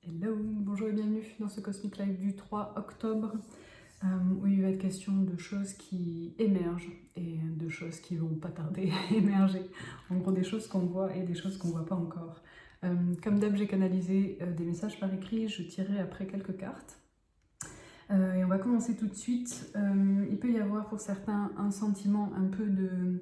Hello, bonjour et bienvenue dans ce Cosmic Live du 3 octobre où il va être question de choses qui émergent et de choses qui vont pas tarder à émerger. En gros, des choses qu'on voit et des choses qu'on voit pas encore. Comme d'hab, j'ai canalisé des messages par écrit, je tirerai après quelques cartes. Et on va commencer tout de suite. Il peut y avoir pour certains un sentiment un peu de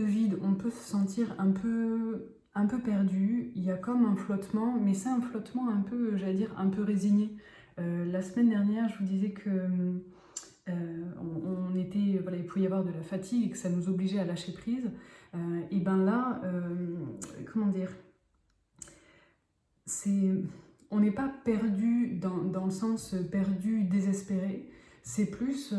vide, on peut se sentir un peu perdu, il y a comme un flottement, mais c'est un flottement un peu, j'allais dire, un peu résigné. La semaine dernière, je vous disais que on était, voilà, il pouvait y avoir de la fatigue et que ça nous obligeait à lâcher prise. Et ben là, comment dire, on n'est pas perdu dans le sens perdu, désespéré, c'est plus...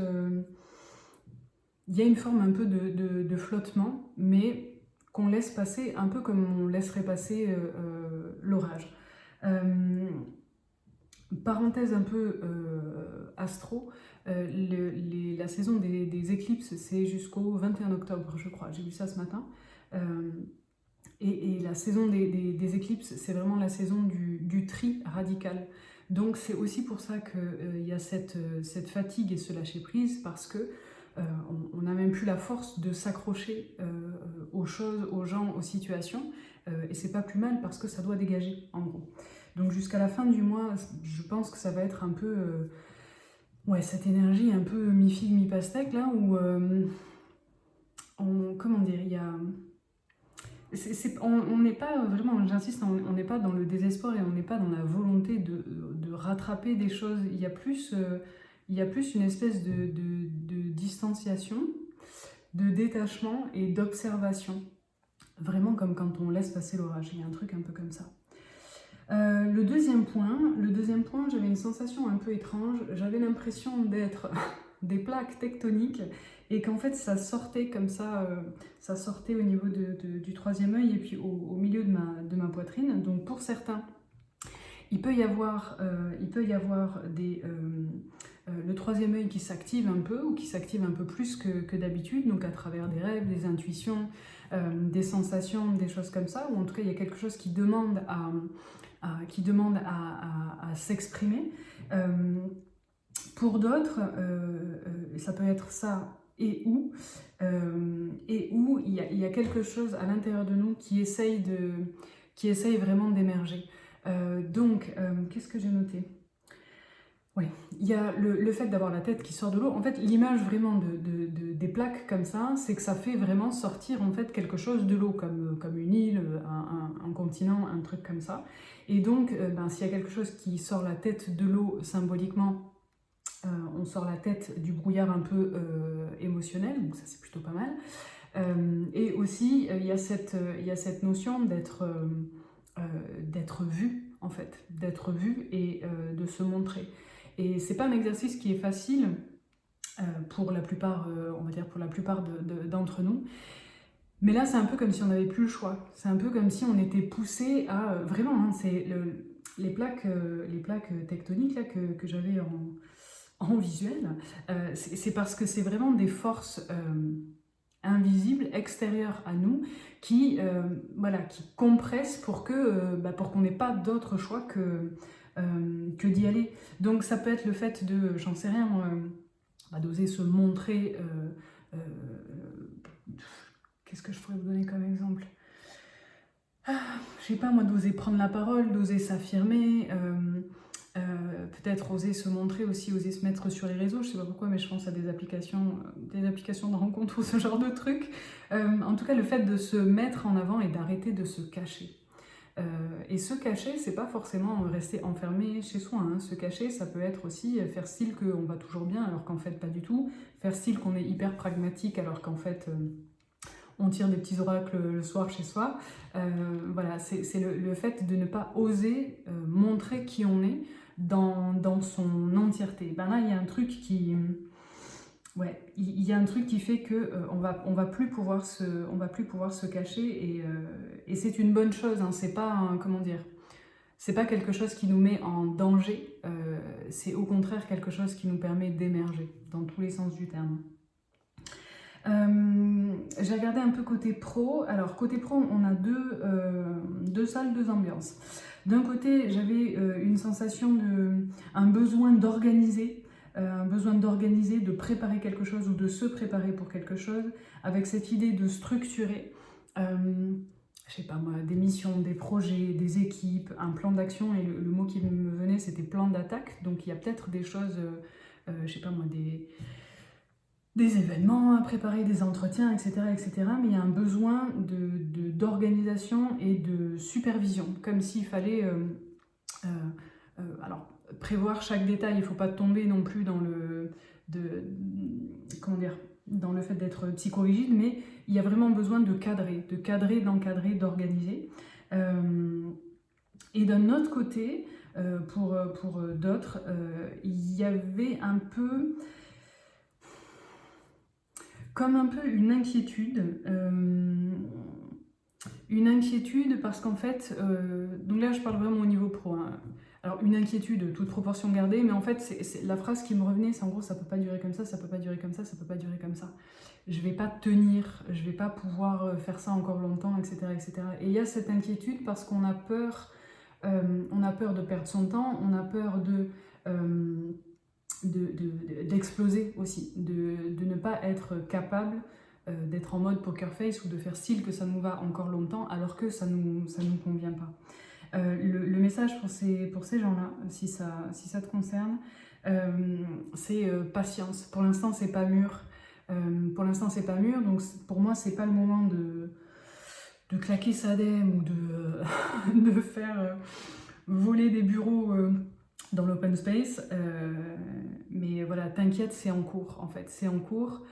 il y a une forme un peu de flottement, mais qu'on laisse passer un peu comme on laisserait passer l'orage. Parenthèse un peu astro, la saison des éclipses, c'est jusqu'au 21 octobre, je crois. J'ai vu ça ce matin. Et la saison des éclipses, c'est vraiment la saison du tri radical. Donc c'est aussi pour ça qu'il y a cette fatigue et ce lâcher-prise, parce que on n'a même plus la force de s'accrocher aux choses, aux gens, aux situations, et c'est pas plus mal parce que ça doit dégager, en gros. Donc jusqu'à la fin du mois, je pense que ça va être un peu... ouais, cette énergie un peu mi-figue, mi-pastèque, là, où... comment dire, il y a... on n'est pas vraiment, j'insiste, on n'est pas dans le désespoir et on n'est pas dans la volonté de rattraper des choses. Il y a plus une espèce de distanciation, de détachement et d'observation. Vraiment comme quand on laisse passer l'orage. Il y a un truc un peu comme ça. Le deuxième point, j'avais une sensation un peu étrange. J'avais l'impression d'être des plaques tectoniques et qu'en fait ça sortait comme ça, ça sortait au niveau du troisième œil et puis au milieu de ma poitrine. Donc pour certains, il peut y avoir le troisième œil qui s'active un peu ou qui s'active un peu plus que d'habitude, donc à travers des rêves, des intuitions, des sensations, des choses comme ça, ou en tout cas il y a quelque chose qui demande à s'exprimer. Pour d'autres, ça peut être ça et où il y a quelque chose à l'intérieur de nous qui essaye vraiment d'émerger. Donc, qu'est-ce que j'ai noté ? Oui, il y a le fait d'avoir la tête qui sort de l'eau. En fait, l'image vraiment des plaques comme ça, c'est que ça fait vraiment sortir en fait quelque chose de l'eau, comme une île, un continent, un truc comme ça. Et donc, s'il y a quelque chose qui sort la tête de l'eau symboliquement, on sort la tête du brouillard un peu émotionnel, donc ça c'est plutôt pas mal. Et aussi, il y a cette notion d'être vu, en fait, d'être vu et de se montrer. Et c'est pas un exercice qui est facile pour la plupart, on va dire pour la plupart d'entre nous. Mais là, c'est un peu comme si on n'avait plus le choix. C'est un peu comme si on était poussé à... vraiment, hein, c'est les plaques tectoniques là, que j'avais en visuel. C'est parce que c'est vraiment des forces invisibles, extérieures à nous, qui compressent pour qu'on n'ait pas d'autre choix que d'y aller. Donc ça peut être le fait de, j'en sais rien, d'oser se montrer. Qu'est-ce que je pourrais vous donner comme exemple ? Je sais pas moi, d'oser prendre la parole, d'oser s'affirmer, peut-être oser se montrer aussi, oser se mettre sur les réseaux, je sais pas pourquoi, mais je pense à des applications de rencontres ou ce genre de trucs. En tout cas, le fait de se mettre en avant et d'arrêter de se cacher. Et se cacher, c'est pas forcément rester enfermé chez soi, hein. Se cacher, ça peut être aussi faire style qu'on va toujours bien alors qu'en fait pas du tout, faire style qu'on est hyper pragmatique alors qu'en fait on tire des petits oracles le soir chez soi. Voilà, c'est le fait de ne pas oser montrer qui on est dans son entièreté. Ben là, il y a un truc qui... Ouais, il y a un truc qui fait que on va plus pouvoir se cacher et c'est une bonne chose, hein. C'est pas comment dire, c'est pas quelque chose qui nous met en danger, c'est au contraire quelque chose qui nous permet d'émerger dans tous les sens du terme. J'ai regardé un peu côté pro. Alors côté pro, on a deux salles, deux ambiances. D'un côté, j'avais une sensation un besoin d'organiser, de préparer quelque chose ou de se préparer pour quelque chose, avec cette idée de structurer, je sais pas moi, des missions, des projets, des équipes, un plan d'action, et le mot qui me venait c'était plan d'attaque, donc il y a peut-être des choses, je sais pas moi, des événements à préparer, des entretiens, etc., etc. Mais il y a un besoin d'organisation et de supervision, comme s'il fallait alors, prévoir chaque détail. Il ne faut pas tomber non plus dans comment dire, dans le fait d'être psychorigide, mais il y a vraiment besoin de cadrer, d'encadrer, d'organiser. Et d'un autre côté, pour d'autres, il y avait un peu comme un peu une inquiétude parce qu'en fait, donc là je parle vraiment au niveau pro, hein. Alors une inquiétude, toute proportion gardée, mais en fait la phrase qui me revenait, c'est en gros ça peut pas durer comme ça, ça peut pas durer comme ça, ça peut pas durer comme ça. Je vais pas tenir, je vais pas pouvoir faire ça encore longtemps, etc., etc. Et il y a cette inquiétude parce qu'on a peur de perdre son temps, on a peur d'exploser aussi, de ne pas être capable d'être en mode poker face ou de faire style que ça nous va encore longtemps alors que ça nous convient pas. Le message pour ces gens-là, si ça te concerne, c'est patience. Pour l'instant, c'est pas mûr. Donc pour moi, c'est pas le moment de claquer sa dème ou de faire voler des bureaux dans l'open space. Mais voilà, t'inquiète, c'est en cours en fait. C'est en cours.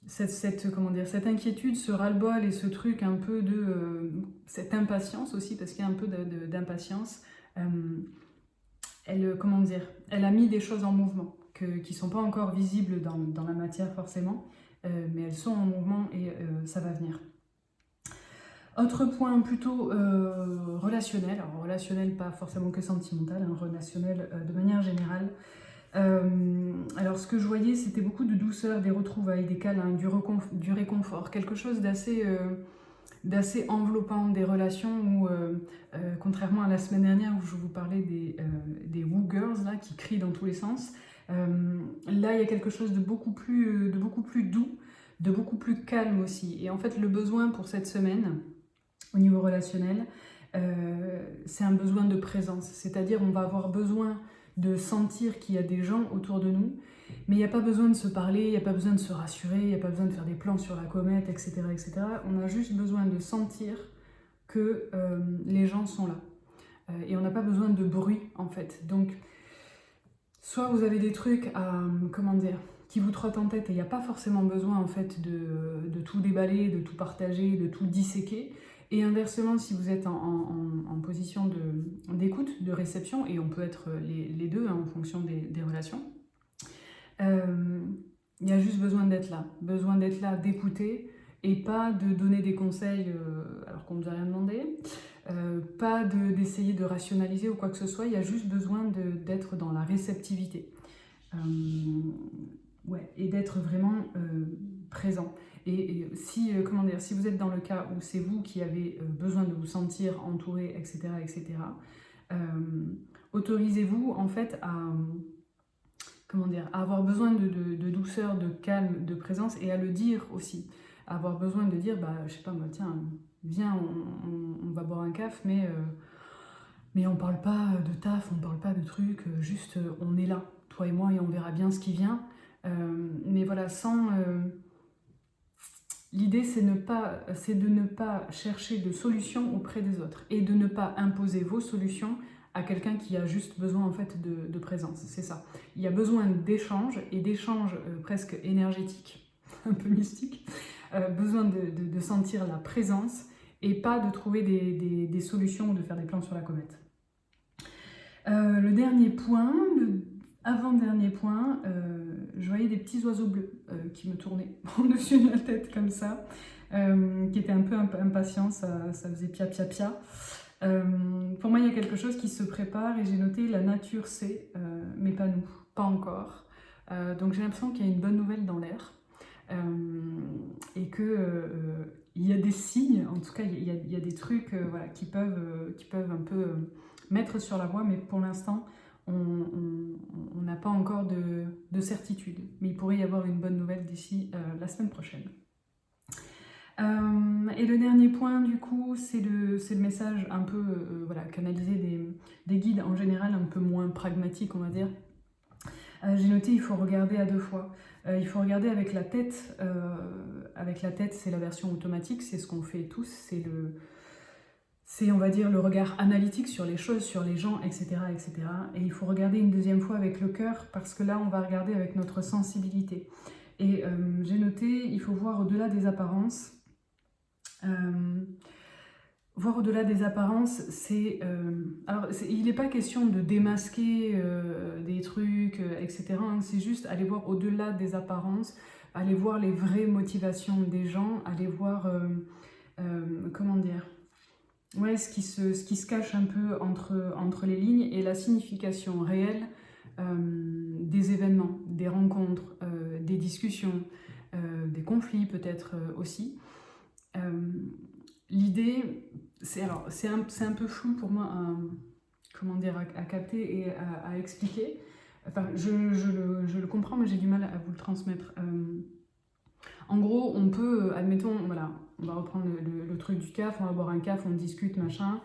Cette inquiétude, ce ras-le-bol et ce truc un peu cette impatience aussi, parce qu'il y a un peu d'impatience, elle a mis des choses en mouvement qui ne sont pas encore visibles dans la matière forcément, mais elles sont en mouvement et ça va venir. Autre point plutôt relationnel, alors relationnel pas forcément que sentimental, hein, relationnel de manière générale. Alors ce que je voyais, c'était beaucoup de douceur, des retrouvailles, des câlins, du réconfort, quelque chose d'assez enveloppant, des relations où, contrairement à la semaine dernière où je vous parlais des woo girls là, qui crient dans tous les sens, là il y a quelque chose de beaucoup plus doux, de beaucoup plus calme aussi. Et en fait le besoin pour cette semaine, au niveau relationnel, c'est un besoin de présence, c'est-à-dire on va avoir besoin de sentir qu'il y a des gens autour de nous, mais il n'y a pas besoin de se parler, il n'y a pas besoin de se rassurer, il n'y a pas besoin de faire des plans sur la comète, etc., etc. On a juste besoin de sentir que les gens sont là. Et on n'a pas besoin de bruit, en fait. Donc, soit vous avez des trucs qui vous trottent en tête et il n'y a pas forcément besoin, en fait, de tout déballer, de tout partager, de tout disséquer. Et inversement, si vous êtes en position d'écoute, de réception, et on peut être les deux hein, en fonction des relations, il y a juste besoin d'être là, d'écouter, et pas de donner des conseils alors qu'on ne nous a rien demandé, pas d'essayer de rationaliser ou quoi que ce soit, il y a juste besoin d'être dans la réceptivité. Et d'être vraiment présent. Et si vous êtes dans le cas où c'est vous qui avez besoin de vous sentir entouré, etc., autorisez-vous en fait à avoir besoin de douceur, de calme, de présence, et à le dire aussi. À avoir besoin de dire, je sais pas moi, tiens, viens, on va boire un café, mais on parle pas de taf, on parle pas de trucs, juste on est là, toi et moi, et on verra bien ce qui vient. Mais voilà, l'idée c'est de ne pas chercher de solutions auprès des autres et de ne pas imposer vos solutions à quelqu'un qui a juste besoin en fait de présence, c'est ça. Il y a besoin d'échanges et d'échanges presque énergétiques, un peu mystiques, besoin de sentir la présence et pas de trouver des solutions ou de faire des plans sur la comète. Le dernier point, avant-dernier point, je voyais des petits oiseaux bleus qui me tournaient au-dessus de la tête comme ça, qui étaient un peu impatients, ça faisait pia pia pia. Pour moi, il y a quelque chose qui se prépare et j'ai noté la nature sait, mais pas nous, pas encore. Donc j'ai l'impression qu'il y a une bonne nouvelle dans l'air et que il y a des signes, en tout cas il y a des trucs voilà, qui peuvent un peu mettre sur la voie, mais pour l'instant on n'a pas encore de certitude. Mais il pourrait y avoir une bonne nouvelle d'ici la semaine prochaine. Et le dernier point du coup c'est le message un peu voilà, canalisé des guides en général un peu moins pragmatique on va dire. J'ai noté il faut regarder à deux fois. Il faut regarder avec la tête. Avec la tête c'est la version automatique, c'est ce qu'on fait tous, c'est on va dire le regard analytique sur les choses, sur les gens, etc., etc. Et il faut regarder une deuxième fois avec le cœur parce que là on va regarder avec notre sensibilité. Et j'ai noté il faut voir au-delà des apparences. Voir au-delà des apparences, c'est... alors, il n'est pas question de démasquer des trucs, etc. hein, c'est juste aller voir au-delà des apparences, aller voir les vraies motivations des gens, aller voir... comment dire ouais, ce qui se cache un peu entre les lignes et la signification réelle des événements, des rencontres, des discussions, des conflits peut-être aussi. L'idée, c'est un peu flou pour moi comment dire, à capter et à expliquer. Enfin, je le comprends, mais j'ai du mal à vous le transmettre. En gros, on peut, admettons, voilà, on va reprendre le truc du CAF, on va boire un CAF, on discute, machin,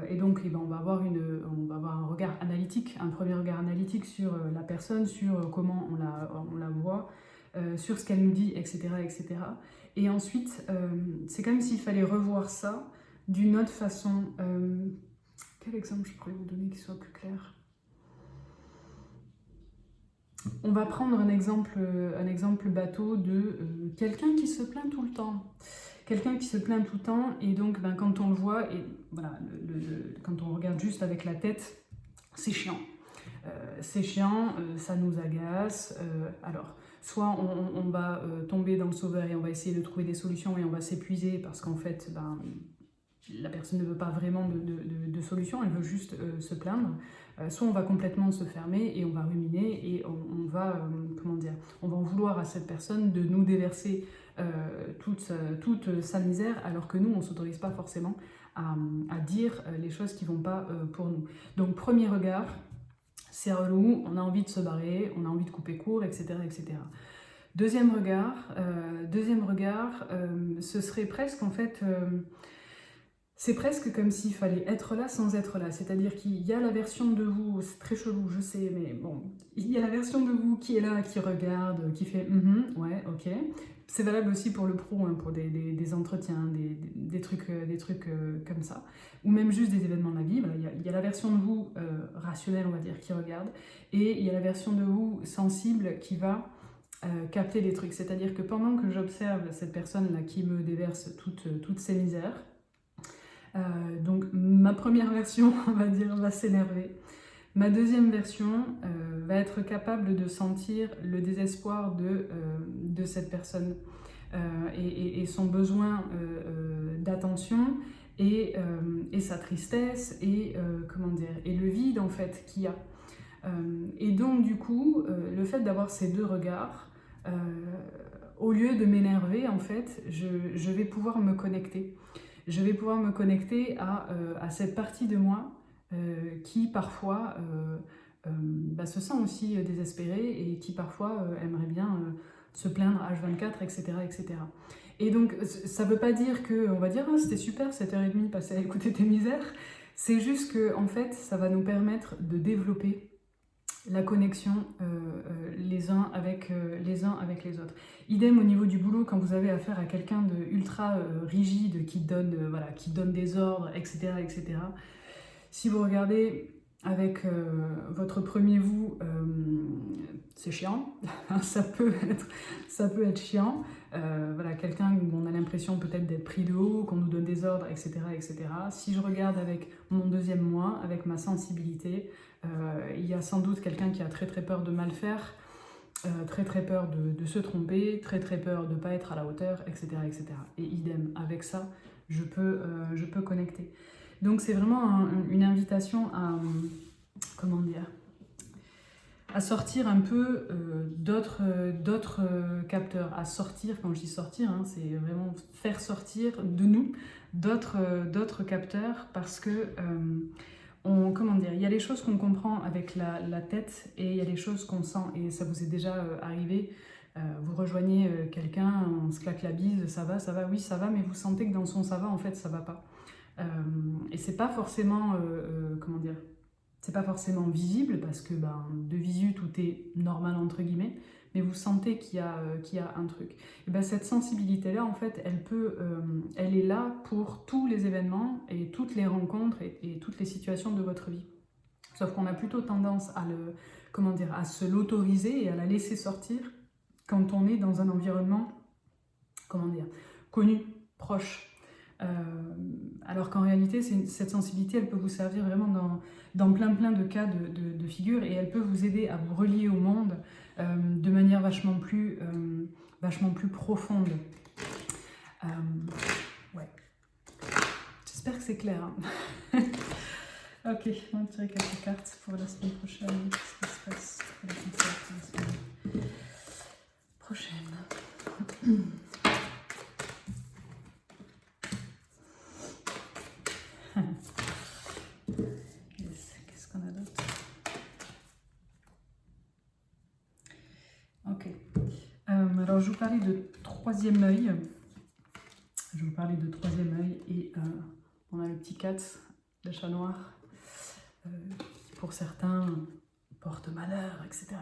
et donc eh ben, on va avoir un regard analytique, un premier regard analytique sur la personne, sur comment on la voit, sur ce qu'elle nous dit, etc., etc. Et ensuite, c'est comme s'il fallait revoir ça d'une autre façon. Quel exemple je pourrais vous donner qui soit plus clair ? On va prendre un exemple bateau de quelqu'un qui se plaint tout le temps. Quelqu'un qui se plaint tout le temps, et donc ben, quand on le voit, et voilà, quand on regarde juste avec la tête, c'est chiant. Ça nous agace. Alors, soit on va tomber dans le sauveur et on va essayer de trouver des solutions et on va s'épuiser parce qu'en fait, ben, la personne ne veut pas vraiment de solution, elle veut juste se plaindre. Soit on va complètement se fermer et on va ruminer et on va, comment dire, on va en vouloir à cette personne de nous déverser toute sa misère alors que nous, on ne s'autorise pas forcément à dire les choses qui ne vont pas pour nous. Donc, premier regard, c'est relou, on a envie de se barrer, on a envie de couper court, etc. etc. Deuxième regard, ce serait presque en fait... c'est presque comme s'il fallait être là sans être là, c'est-à-dire qu'il y a la version de vous, c'est très chelou, je sais, mais bon, il y a la version de vous qui est là, qui regarde, qui fait ouais, ok. C'est valable aussi pour le pro, hein, pour des entretiens, des trucs comme ça, ou même juste des événements de la vie. Voilà, il y a la version de vous rationnelle, on va dire, qui regarde, et il y a la version de vous sensible qui va capter les trucs. C'est-à-dire que pendant que j'observe cette personne-là qui me déverse toutes ses misères, donc ma première version, on va dire, va s'énerver. Ma deuxième version va être capable de sentir le désespoir de cette personne et son besoin d'attention et sa tristesse et, comment dire, et le vide en fait qu'il y a. Et donc du coup, le fait d'avoir ces deux regards, au lieu de m'énerver, en fait, je vais pouvoir me connecter. Je vais pouvoir me connecter à cette partie de moi qui parfois se sent aussi désespérée et qui parfois aimerait bien se plaindre H24, etc., etc. Et donc ça ne veut pas dire qu'on va dire c'était super 7h30 passée à écouter tes misères, c'est juste que en fait ça va nous permettre de développer la connexion les uns avec les autres. Idem au niveau du boulot, quand vous avez affaire à quelqu'un de ultra rigide qui donne des ordres, etc., etc. Si vous regardez avec votre premier vous, c'est chiant, ça peut être chiant. Voilà, quelqu'un où on a l'impression peut-être d'être pris de haut, qu'on nous donne des ordres, etc., etc. Si je regarde avec mon deuxième moi, avec ma sensibilité, il y a sans doute quelqu'un qui a très très peur de mal faire, très très peur de se tromper, très très peur de ne pas être à la hauteur, etc., etc. Et idem, avec ça, je peux connecter. Donc c'est vraiment une invitation à, comment dire, à sortir un peu d'autres capteurs. À sortir, quand je dis sortir, hein, c'est vraiment faire sortir de nous d'autres capteurs parce que comment dire, il y a les choses qu'on comprend avec la tête et il y a les choses qu'on sent. Et ça vous est déjà arrivé, vous rejoignez quelqu'un, on se claque la bise, ça va, oui, ça va, mais vous sentez que dans son ça va, en fait, ça va pas. Et c'est pas forcément, comment dire, c'est pas forcément visible parce que de visu tout est normal entre guillemets, mais vous sentez qu'il y a un truc. Et ben, cette sensibilité-là, en fait, elle est là pour tous les événements et toutes les rencontres et toutes les situations de votre vie. Sauf qu'on a plutôt tendance à se l'autoriser et à la laisser sortir quand on est dans un environnement, connu, proche. Alors qu'en réalité, cette sensibilité, elle peut vous servir vraiment dans plein de cas de figure et elle peut vous aider à vous relier au monde de manière vachement plus profonde. Ouais. J'espère que c'est clair. Hein. Ok, on va tirer quelques cartes pour la semaine prochaine. Qu'est-ce qui se passe pour la semaine prochaine? Qu'est-ce qu'on a d'autre? Ok. Alors, je vous parlais de troisième œil. Et on a le petit 4, le chat noir. Pour certains, porte malheur, etc.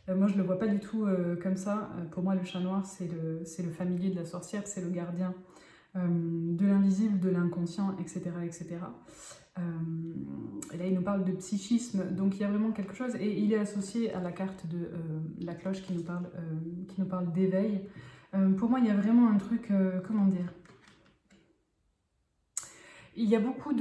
Moi, je ne le vois pas du tout comme ça. Pour moi, le chat noir, c'est le familier de la sorcière, c'est le gardien de l'invisible, de l'inconscient, etc. Et là, il nous parle de psychisme, donc il y a vraiment quelque chose, et il est associé à la carte de la cloche qui nous parle d'éveil. Pour moi, il y a vraiment un truc, il y a beaucoup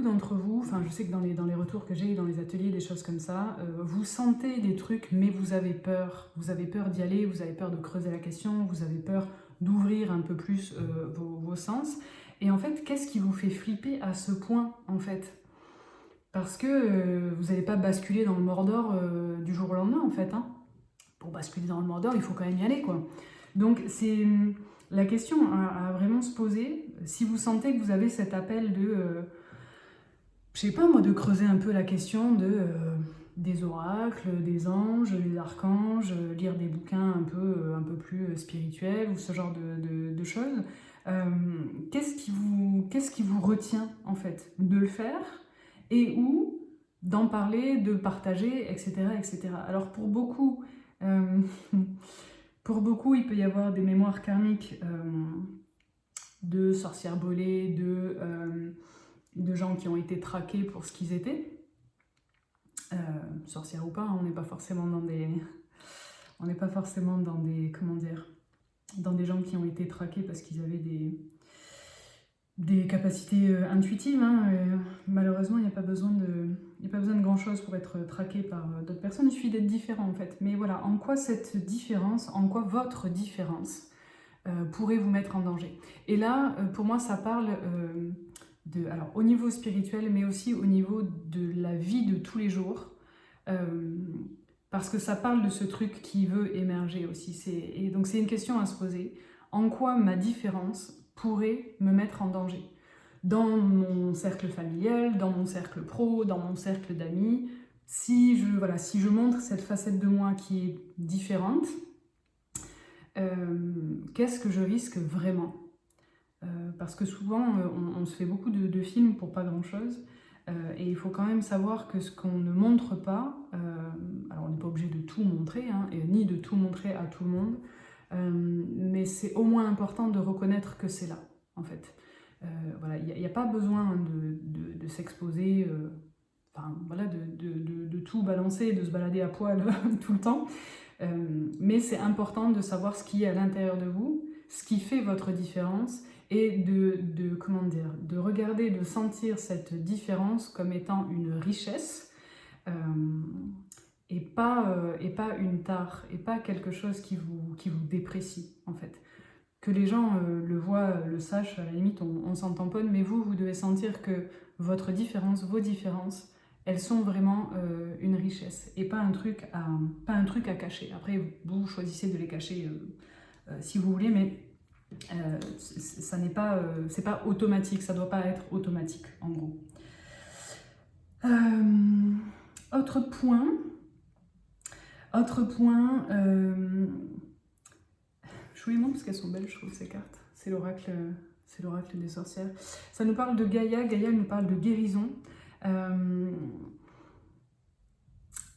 d'entre vous, enfin je sais que dans les retours que j'ai, dans les ateliers, des choses comme ça, vous sentez des trucs, mais vous avez peur d'y aller, vous avez peur de creuser la question, vous avez peur d'ouvrir un peu plus vos sens. Et en fait, qu'est-ce qui vous fait flipper à ce point, en fait? Parce que vous n'allez pas basculer dans le Mordor du jour au lendemain, en fait. Hein. Pour basculer dans le Mordor, il faut quand même y aller, quoi. Donc, c'est la question à vraiment se poser. Si vous sentez que vous avez cet appel je sais pas moi, de creuser un peu la question des oracles, des anges, des archanges, lire des bouquins un peu plus spirituels ou ce genre de choses. Qu'est-ce qui vous retient en fait de le faire et ou d'en parler, de le partager, etc. Alors pour beaucoup, il peut y avoir des mémoires karmiques de sorcières volées, de gens qui ont été traqués pour ce qu'ils étaient. Sorcières ou pas, hein, on n'est pas forcément dans des dans des gens qui ont été traqués parce qu'ils avaient des capacités intuitives. Hein. Malheureusement, il n'y a pas besoin de grand chose pour être traqué par d'autres personnes. Il suffit d'être différent en fait. Mais voilà, en quoi votre différence pourrait vous mettre en danger? Et là, pour moi, ça parle alors, au niveau spirituel, mais aussi au niveau de la vie de tous les jours. Parce que ça parle de ce truc qui veut émerger aussi. Et donc c'est une question à se poser. En quoi ma différence pourrait me mettre en danger? Dans mon cercle familial, dans mon cercle pro, dans mon cercle d'amis, si je montre cette facette de moi qui est différente, qu'est-ce que je risque vraiment? Parce que souvent, on se fait beaucoup de films pour pas grand-chose. Et il faut quand même savoir que ce qu'on ne montre pas, alors on n'est pas obligé de tout montrer, hein, ni de tout montrer à tout le monde, mais c'est au moins important de reconnaître que c'est là, en fait. Voilà, il n'y a pas besoin de s'exposer, de tout balancer, de se balader à poil tout le temps, mais c'est important de savoir ce qui est à l'intérieur de vous, ce qui fait votre différence, et de regarder, de sentir cette différence comme étant une richesse et pas une tare, et pas quelque chose qui vous déprécie en fait. Que les gens le voient, le sachent, à la limite on s'en tamponne, mais vous devez sentir que votre différence, vos différences, elles sont vraiment une richesse et pas un truc à cacher. Après, vous choisissez de les cacher si vous voulez, mais ça n'est pas, c'est pas automatique, ça doit pas être automatique en gros. Autre point, je vous les montre parce qu'elles sont belles, je trouve, ces cartes. C'est l'oracle des sorcières. Ça nous parle de Gaïa. Gaïa nous parle de guérison.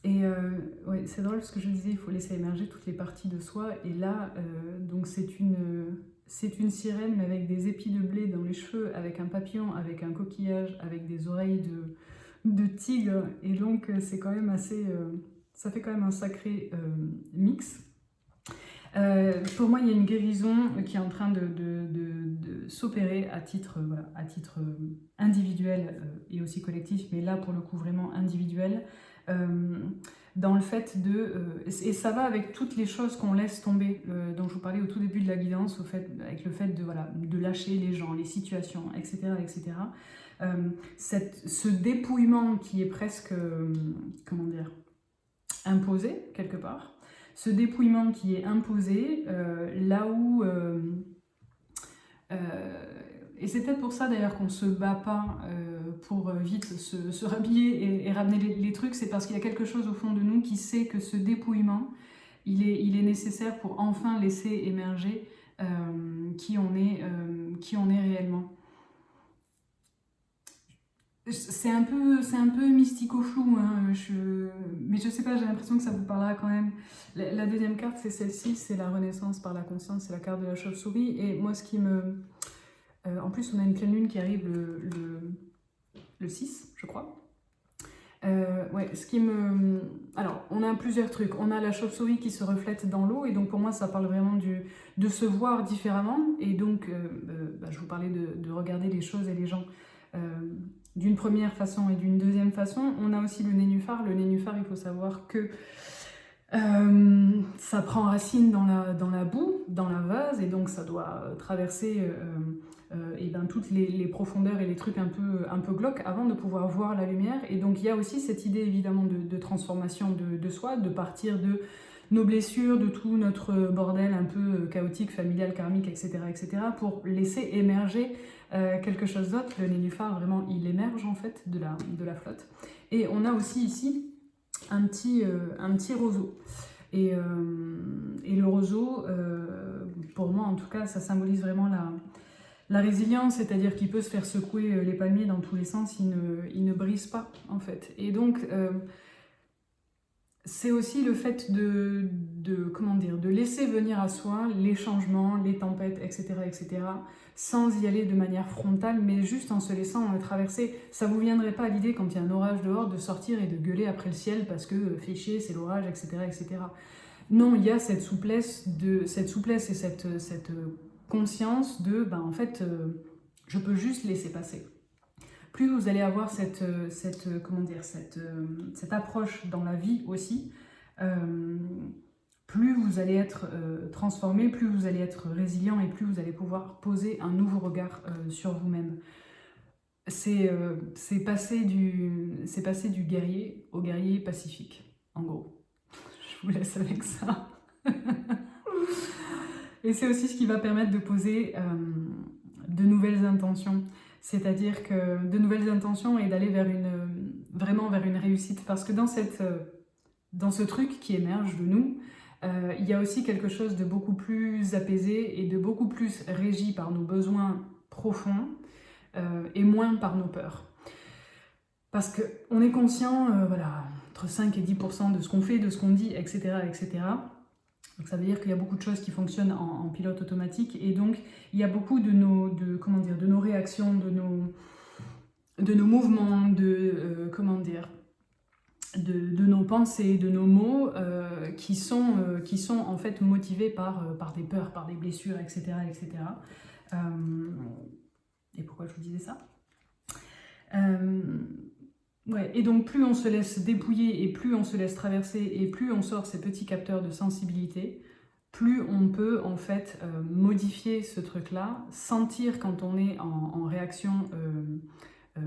Ouais, c'est drôle ce que je disais, il faut laisser émerger toutes les parties de soi. Et là, donc c'est une sirène, mais avec des épis de blé dans les cheveux, avec un papillon, avec un coquillage, avec des oreilles de tigre. Et donc, c'est quand même assez... ça fait quand même un sacré mix. Pour moi, il y a une guérison qui est en train de s'opérer à titre, voilà, à titre individuel et aussi collectif, mais là, pour le coup, vraiment individuel. Dans le fait de... et ça va avec toutes les choses qu'on laisse tomber, dont je vous parlais au tout début de la guidance, avec le fait de, voilà, de lâcher les gens, les situations, etc. etc. Ce dépouillement qui est presque, comment dire, imposé, quelque part, ce dépouillement qui est imposé, là où... et c'est peut-être pour ça d'ailleurs qu'on ne se bat pas pour vite se rhabiller et ramener les trucs, c'est parce qu'il y a quelque chose au fond de nous qui sait que ce dépouillement, il est nécessaire pour enfin laisser émerger qui on est réellement. C'est un peu mystico-flou, hein, mais je sais pas, j'ai l'impression que ça vous parlera quand même. La deuxième carte, c'est celle-ci, c'est la renaissance par la conscience, c'est la carte de la chauve-souris. Et moi, ce qui me... en plus, on a une pleine lune qui arrive le 6, je crois. Ouais, ce qui me... Alors, on a plusieurs trucs. On a la chauve-souris qui se reflète dans l'eau, et donc pour moi, ça parle vraiment de se voir différemment. Et donc, je vous parlais de regarder les choses et les gens d'une première façon et d'une deuxième façon. On a aussi le nénuphar. Le nénuphar, il faut savoir que ça prend racine dans la boue, dans la vase, et donc ça doit traverser toutes les profondeurs et les trucs un peu glauques avant de pouvoir voir la lumière. Et donc il y a aussi cette idée évidemment de transformation de soi, de partir de nos blessures, de tout notre bordel un peu chaotique, familial, karmique, etc., etc., pour laisser émerger quelque chose d'autre. Le nénuphar, vraiment, il émerge en fait de la flotte. Et on a aussi ici un petit roseau. Et le roseau, pour moi en tout cas, ça symbolise vraiment la résilience, c'est-à-dire qu'il peut se faire secouer les palmiers dans tous les sens, il ne brise pas en fait. Et donc, c'est aussi le fait de laisser venir à soi les changements, les tempêtes, etc., etc., sans y aller de manière frontale, mais juste en se laissant traverser. Ça vous viendrait pas à l'idée, quand il y a un orage dehors, de sortir et de gueuler après le ciel parce que fait chier, c'est l'orage, etc., etc. Non, il y a cette souplesse et cette conscience de, en fait, je peux juste laisser passer. Plus vous allez avoir cette approche dans la vie aussi, plus vous allez être transformé, plus vous allez être résilient et plus vous allez pouvoir poser un nouveau regard sur vous-même. C'est passer du guerrier au guerrier pacifique, en gros. Je vous laisse avec ça. Et c'est aussi ce qui va permettre de poser de nouvelles intentions. C'est-à-dire que de nouvelles intentions et d'aller vraiment vers une réussite. Parce que dans ce truc qui émerge de nous, il y a aussi quelque chose de beaucoup plus apaisé et de beaucoup plus régi par nos besoins profonds et moins par nos peurs. Parce qu'on est conscient, entre 5 et 10% de ce qu'on fait, de ce qu'on dit, etc., etc. Donc ça veut dire qu'il y a beaucoup de choses qui fonctionnent en pilote automatique, et donc il y a beaucoup de nos réactions, de nos mouvements, de nos pensées, de nos mots qui sont en fait motivés par des peurs, par des blessures, etc., etc. Et pourquoi je vous disais ça ? Ouais, et donc plus on se laisse dépouiller et plus on se laisse traverser et plus on sort ces petits capteurs de sensibilité, plus on peut en fait modifier ce truc-là, sentir quand on est en réaction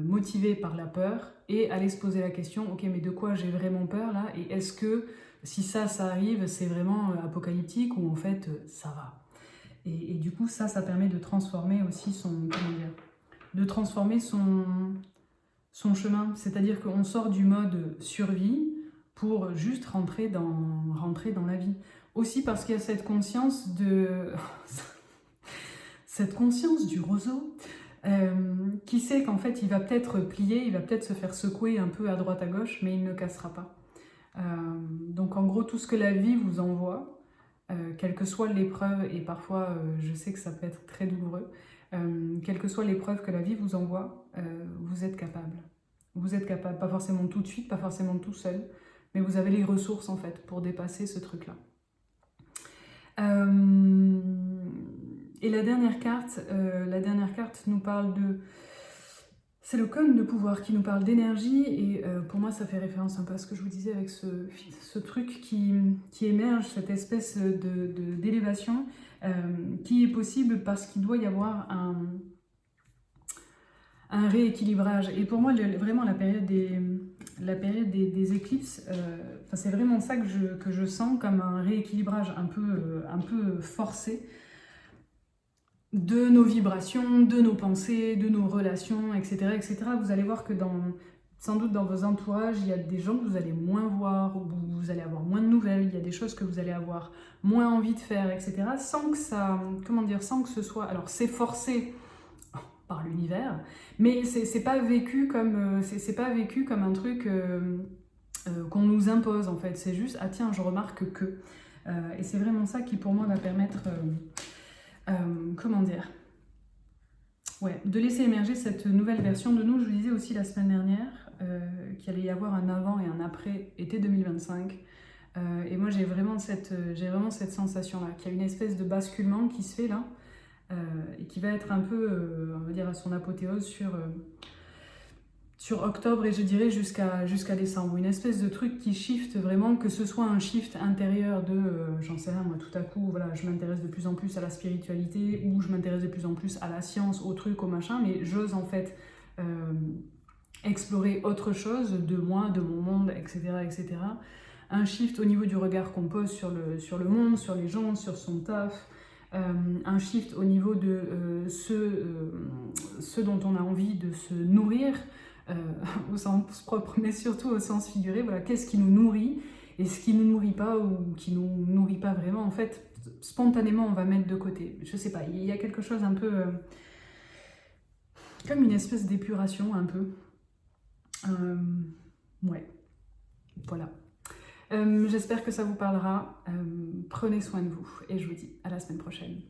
motivé par la peur et aller se poser la question, ok, mais de quoi j'ai vraiment peur là, et est-ce que si ça arrive, c'est vraiment apocalyptique ou en fait ça va. Et du coup ça permet de transformer aussi de transformer son chemin, c'est-à-dire qu'on sort du mode survie pour juste rentrer dans la vie. Aussi parce qu'il y a cette conscience cette conscience du roseau, qui sait qu'en fait il va peut-être plier, il va peut-être se faire secouer un peu à droite à gauche, mais il ne cassera pas. Donc en gros, tout ce que la vie vous envoie, quelle que soit l'épreuve, et parfois je sais que ça peut être très douloureux, quelle que soit l'épreuve que la vie vous envoie, vous êtes capable. Vous êtes capable, pas forcément tout de suite, pas forcément tout seul, mais vous avez les ressources en fait pour dépasser ce truc-là. Et la dernière carte nous parle de... C'est le cône de pouvoir qui nous parle d'énergie, et pour moi ça fait référence un peu à ce que je vous disais avec ce truc qui émerge, cette espèce d'élévation qui est possible parce qu'il doit y avoir un rééquilibrage. Et pour moi, vraiment la période des éclipses, c'est vraiment ça que je sens comme un rééquilibrage un peu forcé de nos vibrations, de nos pensées, de nos relations, etc., etc. Vous allez voir que sans doute dans vos entourages, il y a des gens que vous allez moins voir, ou vous allez avoir moins de nouvelles, il y a des choses que vous allez avoir moins envie de faire, etc. Sans que sans que ce soit... Alors c'est forcé par l'univers, mais c'est pas vécu comme un truc qu'on nous impose en fait. C'est juste, ah tiens, je remarque que... et c'est vraiment ça qui pour moi va permettre... de laisser émerger cette nouvelle version de nous. Je vous disais aussi la semaine dernière qu'il allait y avoir un avant et un après été 2025. Et moi j'ai vraiment cette sensation-là, qu'il y a une espèce de basculement qui se fait là, et qui va être un peu, on va dire, à son apothéose sur octobre, et je dirais jusqu'à décembre. Une espèce de truc qui shift vraiment, que ce soit un shift intérieur de, j'en sais rien moi, tout à coup, voilà, je m'intéresse de plus en plus à la spiritualité, ou je m'intéresse de plus en plus à la science, au truc, au machin, mais j'ose en fait explorer autre chose de moi, de mon monde, etc., etc. Un shift au niveau du regard qu'on pose sur le monde, sur les gens, sur son taf, un shift au niveau de ce dont on a envie de se nourrir, au sens propre, mais surtout au sens figuré. Voilà, qu'est-ce qui nous nourrit, et ce qui ne nous nourrit pas ou qui nous nourrit pas vraiment, en fait, spontanément, on va mettre de côté. Je sais pas, il y a quelque chose un peu... comme une espèce d'épuration, un peu. Ouais, voilà. J'espère que ça vous parlera. Prenez soin de vous, et je vous dis à la semaine prochaine.